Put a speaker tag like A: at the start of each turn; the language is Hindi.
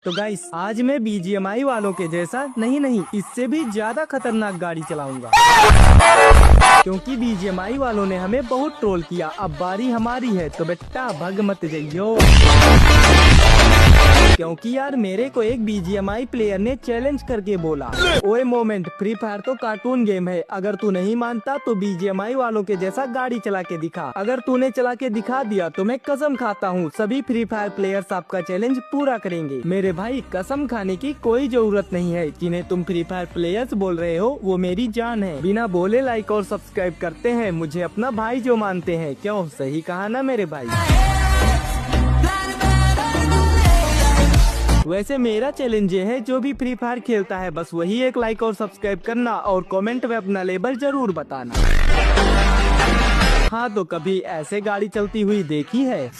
A: तो गाइस आज मैं BGMI वालों के जैसा नहीं इससे भी ज्यादा खतरनाक गाड़ी चलाऊंगा, क्योंकि BGMI वालों ने हमें बहुत ट्रोल किया। अब बारी हमारी है, तो बेटा भग मत जाइयो, क्योंकि यार मेरे को एक BGMI प्लेयर ने चैलेंज करके बोला, ओए मोमेंट फ्री फायर तो कार्टून गेम है, अगर तू नहीं मानता तो BGMI वालों के जैसा गाड़ी चला के दिखा। अगर तूने चला के दिखा दिया तो मैं कसम खाता हूँ सभी फ्री फायर प्लेयर्स आपका चैलेंज पूरा करेंगे। मेरे भाई कसम खाने की कोई जरूरत नहीं है, जिन्हें तुम फ्री फायर प्लेयर्स बोल रहे हो वो मेरी जान है। बिना बोले लाइक और सब्सक्राइब करते हैं मुझे अपना भाई जो मानते हैं। क्यों, सही कहा ना मेरे भाई? वैसे मेरा चैलेंज ये है, जो भी फ्री फायर खेलता है बस वही एक लाइक और सब्सक्राइब करना और कमेंट में अपना लेबल जरूर बताना। हाँ, तो कभी ऐसे गाड़ी चलती हुई देखी है?